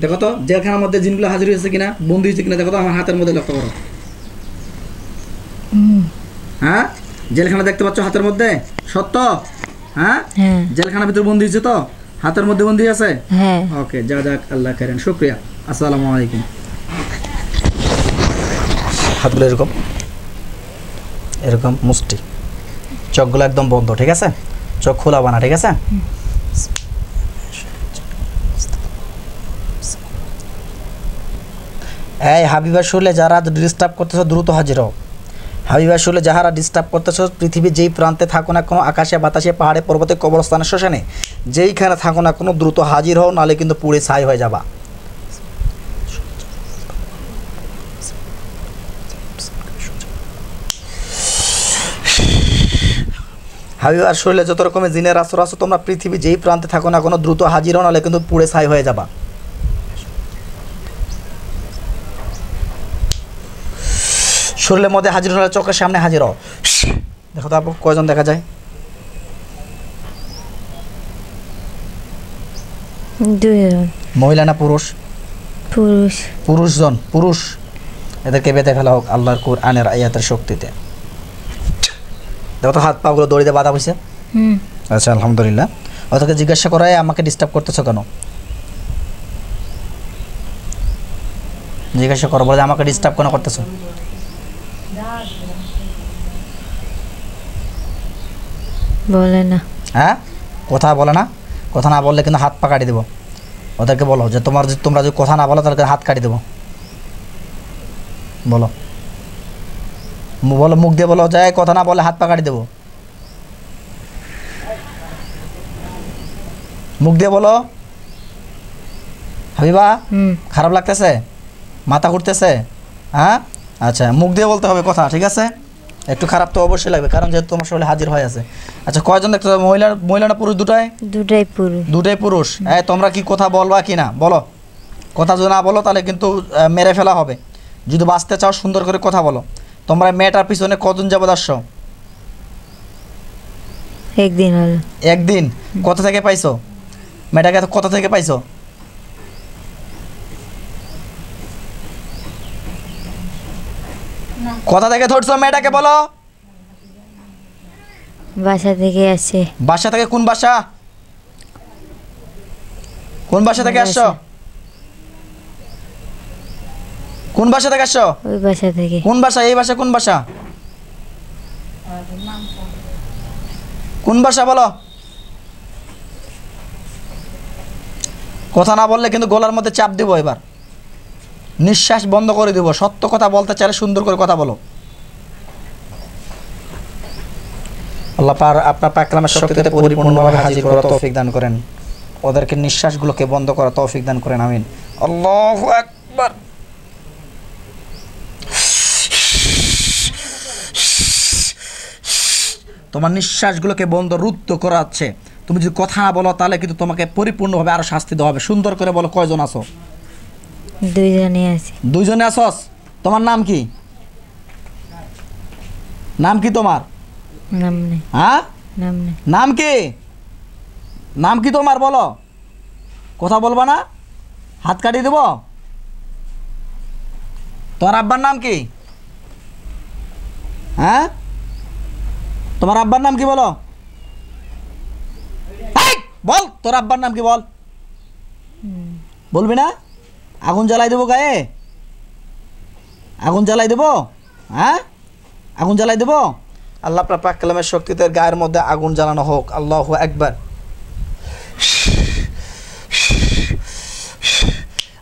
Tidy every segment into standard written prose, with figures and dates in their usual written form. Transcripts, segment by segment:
দেখো তো জেলখানার মধ্যে জিনগুলো হাজির হয়েছে কিনা, বন্দী হয়েছে কিনা দেখো তো, আমার হাতের মধ্যে লক্ষ্য করো। হ্যাঁ, জেলখানা দেখতে পাচ্ছ হাতের মধ্যে, সত্য? হ্যাঁ, জেলখানার ভিতর বন্দী হয়েছে তো, হাতের মধ্যে বন্দী আছে। হ্যাঁ। ওকে, যা যাক, আল্লাহ করেন, শুক্রিয়া। আসসালামু আলাইকুম। হাতগুলো এরকম এরকম মুষ্টি, চোখগুলো একদম বন্ধ, ঠিক আছে? চোখ খোলা বানা, ঠিক আছে? এই হাবিবার শরীরে যারা ডিস্টার্ব করতেছ দ্রুত হাজির হও। হাবিবার শরীরে যাহারা ডিস্টার্ব করতেছ, পৃথিবীর যেই প্রান্তে থাকো না কোনো, আকাশে বাতাসে পাহাড়ে পর্বতে কবরস্থানে শ্মশানে যেইখানে থাকো না কোনো, দ্রুত হাজির হও, নাহলে কিন্তু পুড়ে ছাই হয়ে যাবা। হাবিবার শরীরে যত রকমের জিনের আসর আছে, তোমরা পৃথিবী যেই প্রান্তে থাকো না কোনো, দ্রুত হাজির হও, নাহলে কিন্তু পুড়ে ছাই হয়ে যাবা। শরীরের মধ্যে হাজির হলে চোখের সামনে হাজির হও। দেখো তো আপু, কয়জন দেখা যায়? মহিলা না পুরুষ? পুরুষজন, পুরুষ। এদেরকে বেঁধে ফেলা হোক আল্লাহর কুরআনের আয়াতের শক্তিতে। দেখো তো হাত পাগুলো দড়িতে বাঁধা হয়েছে। আচ্ছা, আলহামদুলিল্লাহ। ওদেরকে জিজ্ঞাসা করায় আমাকে ডিস্টার্ব করতেছো কেন? জিজ্ঞাসা করো, বলে আমাকে ডিস্টার্ব কেন করতেছো? বলে না। হ্যাঁ, কথা বলে না? কথা না বললে কিন্তু হাত পা কাটি দেবো। ওদেরকে বলো যে তোমরা যদি কথা না বলো তাহলে হাত কাটি দেবো। বলো, বলো, মুখ দিয়ে বলো, যায় কথা না বলে হাত পা কাটি দেবো। মুখ দিয়ে বলো। হাবিবা, খারাপ লাগতেছে? মাথা ঘুরতেছে? হ্যাঁ, আচ্ছা, মুখ দিয়ে বলতে হবে কথা, ঠিক আছে? একটু খারাপ তো অবশ্যই লাগবে, কারণ যেহেতু তোমার শরীরে হাজির হয়ে আছে। আচ্ছা, কয়জন দেখতে হবে? মহিলা না পুরুষ? দুটাই পুরুষ। তোমরা কি কথা বলবা কি না? বলো। কথা যদি না বলো তাহলে কিন্তু মেরে ফেলা হবে। যদি বাঁচতে চাও সুন্দর করে কথা বলো। তোমরা মেয়েটার পিছনে কজন যাবত আসছো? একদিন হলো। একদিন? কোথা থেকে পাইছো মেয়েটাকে? কোথা থেকে পাইছো? কোথা থেকে ধরছো মেয়েটাকে? বলো। বাসা থেকে আসছে। বাসা থেকে? কোন বাসা? কোন বাসা থেকে আসছো? কোন বাসা থেকে আসছো? ওই বাসা থেকে। কোন বাসা? এই বাসা কোন বাসা? কোন বাসা বলো। কথা না বললে কিন্তু গলার মধ্যে চাপ দিব, এবার নিঃশ্বাস বন্ধ করে দিব। সত্য কথা বলতে চাইলে সুন্দর করে কথা বলো। আল্লাহ আপনার পাক কালামের শক্তিতে পরিপূর্ণভাবে হাজির করার তৌফিক দান করেন। ওদেরকে নিঃশ্বাসগুলোকে বন্ধ করার তৌফিক দান করেন। আমিন। আল্লাহু আকবার। তোমার নিঃশ্বাসগুলোকে বন্ধ, রুদ্ধ করা হচ্ছে। তুমি যদি কথা না বলো তাহলে কিন্তু তোমাকে পরিপূর্ণভাবে আরো শাস্তি দেওয়া হবে। সুন্দর করে বলো, কয়জন আছো? দুইজনে আছি। দুইজনে আছস? তোমার নাম কি? নাম কি তোমার? নাম নেই। হ্যাঁ, নাম নেই। নাম কি? নাম কি তোমার? বলো। কথা বলবা না? হাত কাটিয়ে দেব। তোমার আব্বার নাম কি? হ্যাঁ, তোমার আব্বার নাম কি? বলো। বল, তোর আব্বার নাম কি? বল। বলবি না? আগুন জ্বালাই দেবো গায়ে। আগুন জ্বালাই দেবো। হ্যাঁ, আগুন জ্বালাই দেবো। আল্লাহ আপনার পাক কালামের শক্তিতে গায়ের মধ্যে আগুন জ্বালানো হোক। আল্লাহু আকবার।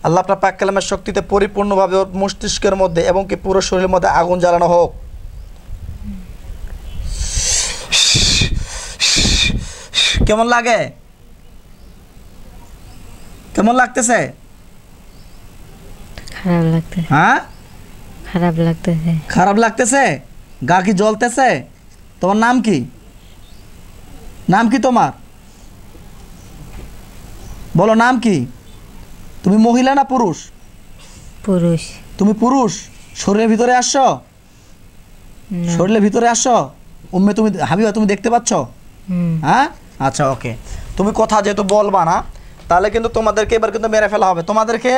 আল্লাহ আপনার পাক কালামের শক্তিতে পরিপূর্ণভাবে ওর মস্তিষ্কের মধ্যে এবং কি পুরো শরীরের মধ্যে আগুন জ্বালানো হোক। কেমন লাগে? কেমন লাগতেছে? খারাপ লাগতেছে। হ্যাঁ, খারাপ লাগতেছে। খারাপ লাগতেছে? গা কি জ্বলতেছে? তোমার নাম কি? নাম কি তোমার? বলো, নাম কি? তুমি মহিলা না পুরুষ? পুরুষ। তুমি পুরুষ? শরীরের ভিতরে আসছো? শরীরের ভিতরে আসছো? উম্মে তুমি, হাবিবা তুমি দেখতে পাচ্ছ? হ্যাঁ, আচ্ছা, ওকে। তুমি কথা যেহেতু বলবা না, তাহলে কিন্তু তোমাদেরকে এবার কিন্তু মেরে ফেলা হবে। তোমাদেরকে,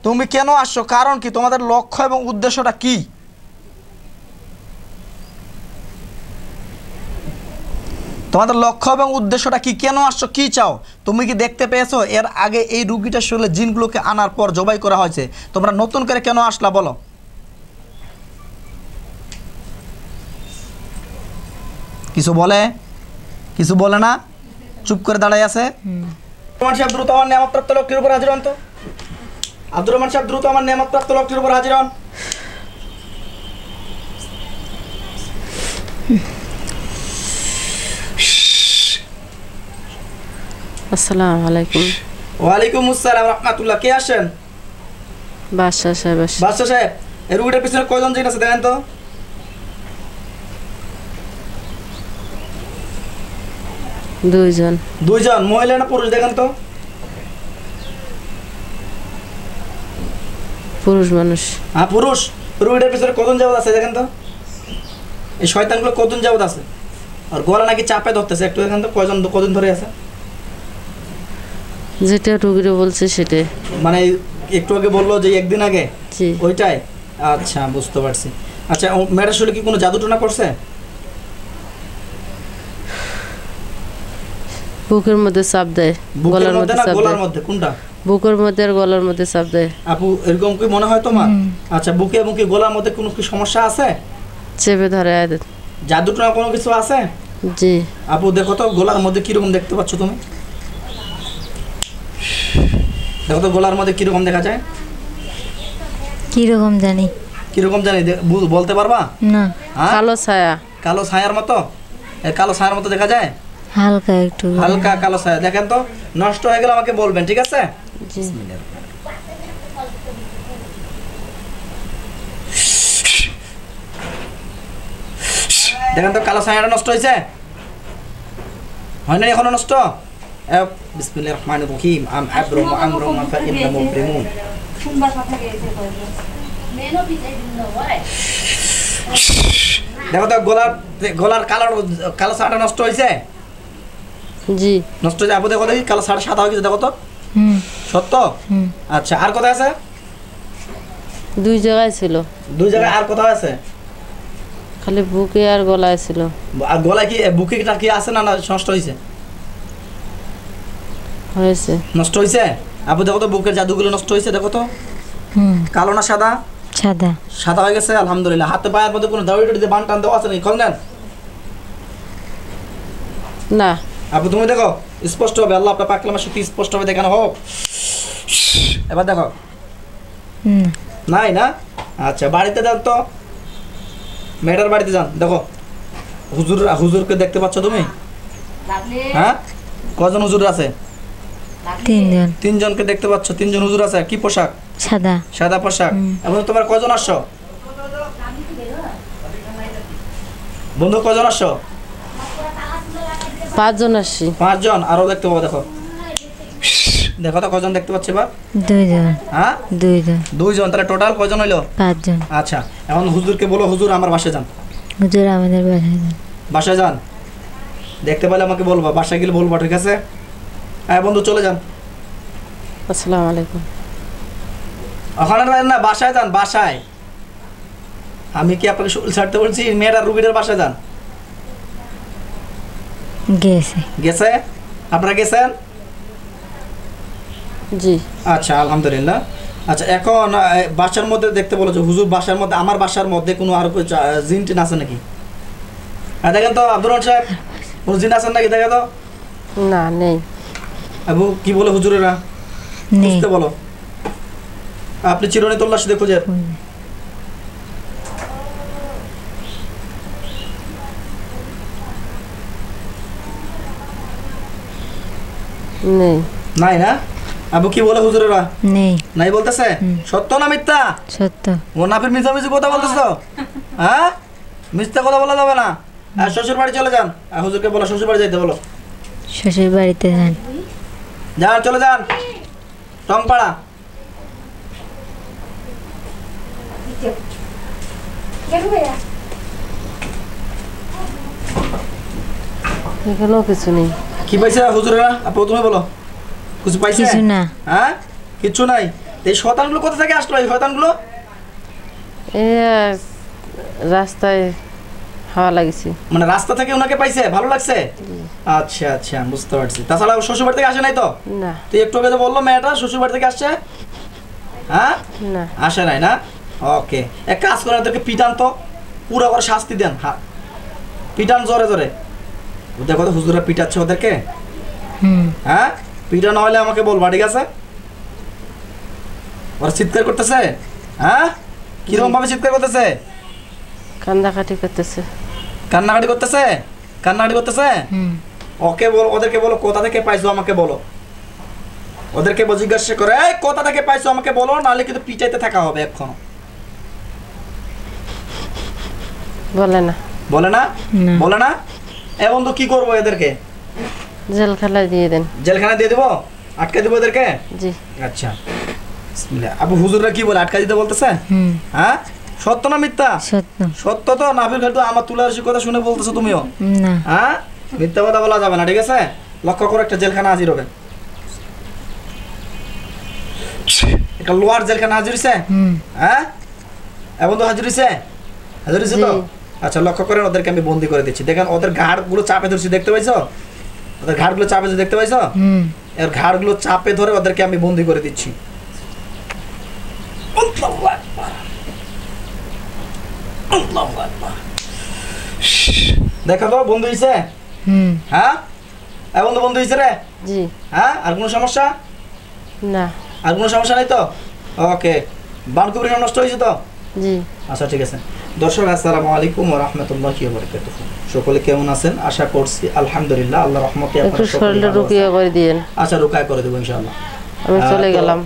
তুমি কেন আসছো, কারণ কি, তোমাদের লক্ষ্য এবং উদ্দেশ্যটা কি? তোমাদের লক্ষ্য এবং উদ্দেশ্যটা কি, কেন আসছো, কি চাও? তুমি কি দেখতে পেয়েছো এর আগে এই রুগীটা শরীরে জিনগুলোকে আনার পর জবাই করা হয়েছে? তোমরা নতুন করে কেন আসলা বলো? কিছু বলে? কিছু বলে না, চুপ করে দাঁড়াই আছে। রহমান সাহেব দ্রুত আমার নিয়ামতপ্রাপ্ত লোকটির উপর হাজির হন তো। আব্দুর রহমান সাহেব দ্রুত আমার নিয়ামতপ্রাপ্ত লোকটির উপর হাজির হন। আসসালামু আলাইকুম। ওয়ালাইকুম আসসালাম রাহমাতুল্লাহ। কে আসেন? বাদশা সাহেব। বাদশা সাহেব, এই রুগীটার পিছনে কয়জন জিন আছে দেখেন তো। দুইজন। দুইজন। মহিলা না পুরুষ দেখেন তো। পুরুষ মানুষ। হ্যাঁ পুরুষ। রুগীটার পিছনে কজন যাবত আছে দেখেন তো। এই শয়তানগুলো কজন যাবত আছে? আর গলা নাকি চাপে ধরতেছে, একটু দেখেন তো কজন ধরে আছে। যেটা রুগীরা বলছে সেটাই। মানে একটু আগে বললো যে একদিন আগে, জি ওইটাই। আচ্ছা বুঝতে পারছি। আচ্ছা মেয়েটা আসলে কি কোনো জাদু টোনা করছে? বুকের মধ্যে চাপ দেয়, গলার মধ্যে চাপ গলার দেয়। মধ্যে কোনটা? বুকের মধ্যে আর গলার মধ্যে চাপ দেয়। আপু এরকম কি মনে হয় তোমার? আচ্ছা বুকে এবং কি গলার মধ্যে কোনো কি সমস্যা আছে? চেপে ধরে। জাদু টোনা কোনো কিছু আছে? জি। আপু দেখো তো গলার মধ্যে কিরকম দেখতে পাচ্ছ তুমি? দেখো তো গলার মধ্যে কিরকম দেখা যায়? কিরকম জানি? কিরকম জানি বলতে পারবা না। হ্যাঁ? কালো ছায়া। কালো ছায়ার মতো? কালো ছায়ার মতো দেখা যায়? হালকা একটু। হালকা কালো ছায়া। দেখেন তো, নষ্ট হয়ে গেলে আমাকে বলবেন, ঠিক আছে? জি। দেখেন তো কালো ছায়াটা নষ্ট হয়েছে? হয় না এখনো নষ্ট? বিসমিল্লাহির রহমানির রহিম। আম আবরুম আমরুম ফাইন্না মুবরিমুন। দেখো তো গলার কালো ছায়াটা নষ্ট হয়েছে? জি। নষ্ট হয়েছে। আপু দেখো দেখি কালো ছায়াটা সাদা হয়ে গেছে, দেখো তো। সত্য? আচ্ছা আর কোথায় আছে? দুই জায়গায় ছিল। দুই জায়গায়। আর কোথায় আছে? খালি বুকে আর গলায় ছিল। আর গলায় কি, বুকেটা কি আছে না নষ্ট হয়েছে? হয়েছে। নষ্ট হয়েছে। আপু দেখো তো বুকের জাদুগুলো নষ্ট হয়েছে, দেখো তো। কালো না সাদা? সাদা। সাদা হয়ে গেছে আলহামদুলিল্লাহ। হাতে পায়ের মধ্যে কোনো দাড়ি টাড়ি বান টান দেওয়া আছে নাকি? খোল নেন। না। আপু তুমি দেখো স্পষ্ট হবে, আল্লাহ আপনার পাক কালামের শক্তি স্পষ্ট হবে দেখানো হোক। এবার দেখো। নাই না? আচ্ছা বাড়িতে যান তো, মেয়েটার বাড়িতে যান, দেখো হুজুরকে দেখতে পাচ্ছ তুমি? হ্যাঁ কজন হুজুর আছে? তিনজন। তিনজনকে দেখতে পাচ্ছ? তিনজন হুজুর আছে। কি পোশাক? সাদা। সাদা পোশাক। এবং তোমার কজন আসছো বন্ধু? কজন আসছো? 5 জন আসছি। 5 জন। আরো দেখতে পাবো, দেখো দেখো তো কজন দেখতে পাচ্ছি এবার? দুইজন। হ্যাঁ দুইজন। তাহলে টোটাল কজন হইলো? 5 জন। আচ্ছা এখন হুজুরকে বলো, হুজুর আমার বাসায় যান। হুজুর আমাদের বাসায় যান। বাসায় যান। দেখতে পেলে আমাকে বলবা, বাসায় গেলে বলবা, ঠিক আছে? হ্যাঁ বন্ধু চলে যান। আসসালামু আলাইকুম। ওখানে না, বাসায় যান, বাসায়। আমি কি আপনাকে শরীর ছাড়তে বলছি? মেয়েরা রুগীদের বাসায় যান। গেছে? আপনারা গেছেন? জি। আচ্ছা আলহামদুলিল্লাহ। আচ্ছা এখন বাসার মধ্যে দেখতে বলেছো, হুজুর বাসার মধ্যে, আমার বাসার মধ্যে কোনো আর জিন টিন আছে নাকি? হ্যাঁ দেখেন তো আব্দুর রহমান সাহেব, কোনো জিন আছেন নাকি? দেখে তো। না নেই। আবু কি বলে হুজুরেরা? বুঝতে বলো। আপনি চিরুনি তল্লাশি দিয়ে খুঁজে। নেই। নাই না? আবু কি বলে হুজুরেরা? নেই। নাই বলতেছে? সত্য না মিথ্যা? সত্য। মোনাফির মিছামিছি কথা বলতেছো? হ্যাঁ মিথ্যা কথা বলা যাবে না। আর শ্বশুর বাড়ি চলে যান। আর হুজুরকে বলো শ্বশুর বাড়ি যাইতে বলো। শ্বশুর বাড়িতে যান। যান চলে যান টংপাড়া। এখানেও কিছু নেই। কি পাইছে হুজুরেরা? আপু তুমি বলো। কিছু পাইছে? কিছু না। হ্যাঁ, কিছু নাই। এই শয়তানগুলো কোথা থেকে আসলো? এই শয়তানগুলো এ রাস্তায় হাওয়া লাগিছে। মানে রাস্তা থেকে ওনাকে পাইছে, ভালো লাগছে? আচ্ছা আচ্ছা, বুঝতে পারছি। তাছাড়া শ্বশুর বাড়ি থেকে আসে নাই তো? না তুই একটু আগে তো বললো মেয়েটা শ্বশুর বাড়ি থেকে আসছে। হ্যাঁ, না আসে নাই না? ওকে, এক কাজ করে ওদেরকে পিটান তো, পুরো করে শাস্তি দেন। হ্যাঁ, পিটান জোরে জোরে। দেখো তো হুজুরা পিটাচ্ছে ওদেরকে। হুম। হ্যাঁ, পিটা না হলে আমাকে বলবা, ঠিক আছে? ওরা চিৎকার করতেছে। হ্যাঁ, কিরকম ভাবে চিৎকার করতেছে? কান্দাকাটি করতেছে। কান্নাকাটি করতেছে, কান্নাকাটি করতেছে। হুম। ওকে বলো, ওদেরকে বলো কোথা থেকে পাইছো আমাকে বলো। ওদেরকে জিজ্ঞাসা করে, এই কোথা থেকে পাইছো আমাকে বলো, নাহলে কিন্তু পিটাইতে থাকা হবে এখন। বলে না। বলে না? না। বলে না? এ বন্ধু, কি করবো এদেরকে? জেল খেলায় দিয়ে দেন। জেলখানা দিয়ে দেবো? আটকে দেবো এদেরকে? জি। আচ্ছা, বিসমিল্লাহ। আবু হুজুররা কি বলে, আটকা দিতে বলতেছে? হুম। হ্যাঁ, সত্য না মিথ্যা? সত্য। সত্য তো। নাফির খালি তো আমার তুলার কথা শুনে বলতেছো তুমিও। না। হ্যাঁ, মিথ্যা কথা বলা যাবে না, ঠিক আছে? লক্ষ্য করে একটা জেলখানা হাজির হবে। একটা লোয়ার জেলখানা হাজির হয়েছে। হুম। হ্যাঁ, এখন তো হাজির হয়েছে, হাজির হয়েছে তো? জি। আচ্ছা, লক্ষ্য করেন, ওদেরকে আমি বন্দি করে দিচ্ছি। দেখেন ওদের ঘাড়গুলো চাপে ধরছি, দেখতে পাইছো? ওদের ঘাড়গুলো চাপে ধরে, দেখতে পাইছো? হুম। এর ঘাড়গুলো চাপে ধরে ওদেরকে আমি বন্দি করে দিচ্ছি। আল্লাহু আকবার, আল্লাহু আকবার। দেখো তো বন্ধু হয়েছে? হুম। হ্যাঁ, এখন তো বন্ধু হয়েছে রে? জি। হ্যাঁ, আর কোনো সমস্যা? না। আর কোনো সমস্যা নেই তো? ওকে, বানকুবরি নষ্ট হয়েছে তো? জি। আচ্ছা, ঠিক আছে। দর্শক, আসসালামু আলাইকুম ওয়া রাহমাতুল্লাহি ওয়া বারাকাতুহু। সকলে কেমন আছেন? আশা করছি আলহামদুলিল্লাহ, আল্লাহর রহমতে একটু আপনারা সকলে শরীরটা ভালো রুকিয়ে আছেন। করে দিয়েন। আচ্ছা, রুকায় করে দেবো ইনশাআল্লাহ। আমি চলে তো গেলাম।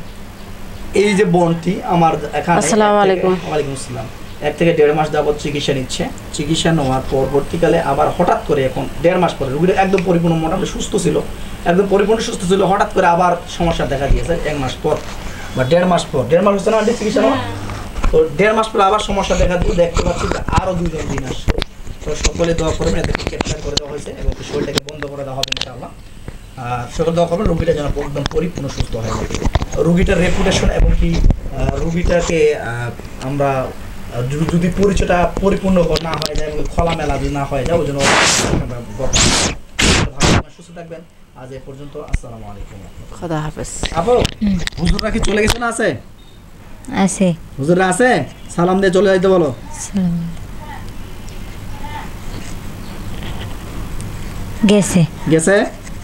এই যে বোনটি আমার এখানে, আসসালামু আলাইকুম। ওয়ালাইকুম আসসালাম, 1 থেকে 1.5 মাস যাবত চিকিৎসা নিচ্ছে। চিকিৎসা নেওয়ার পরবর্তীকালে আবার হঠাৎ করে এখন 1.5 মাস পরে রোগীটা একদম পরিপূর্ণ মোটামুটি সুস্থ ছিল, একদম পরিপূর্ণ সুস্থ ছিল, হঠাৎ করে আবার সমস্যা দেখা দিয়েছে 1 মাস পর বা 1.5 মাস পর। 1.5 মাস হচ্ছে না চিকিৎসা নেওয়া, তো 1.5 মাস পর আবার সমস্যা দেখা দিয়ে দেখতে পাচ্ছি যে আরও 2 দিন আসছে। তো সকলে দোয়া করবেন, এদেরকে ক্যাপচার করে দেওয়া হয়েছে এবং শরীরটাকে বন্ধ করে দেওয়া হবে ইনশাআল্লাহ। সকলে দোয়া করবেন রোগীটা যেন একদম পরিপূর্ণ সুস্থ হয়। রোগীটার রেপুটেশন এবং কি রোগীটাকে আমরা যদি পরিচয়টা পরিপূর্ণ না হয়ে যায় এবং খোলামেলা যদি না হয়ে যায়, ওই জন্য সুস্থ থাকবেন। আজ এ পর্যন্ত, আসসালামু আলাইকুম। খোদা হাফেজ। আপু, হুজুররা কি চলে গেছে না আছে? আছে। হুজুররা আছে, সালাম দিয়ে চলে যাইতে বলো। সালাম। গেছে। গেছে?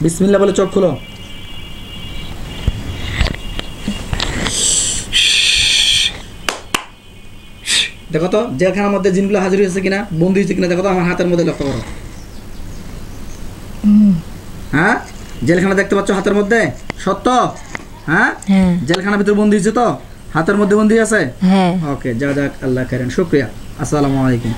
বিসমিল্লাহ বলে চোখ খুলো। দেখো তো জেলখানার মধ্যে জিনগুলো হাজির হয়েছে কিনা, বন্দি হয়েছে কিনা দেখো তো, আমার হাতের মধ্যে লক্ষ্য করো। হ্যাঁ, জেলখানা দেখতে পাচ্ছ হাতের মধ্যে? সত্য? হ্যাঁ, হ্যাঁ। জেলখানার ভিতরে বন্দি হয়েছে তো? হাতের মধ্যে বন্দি আছে? হ্যাঁ। ওকে, যা যাক, আল্লাহ খাইরান, শুকরিয়া। আসসালামু আলাইকুম।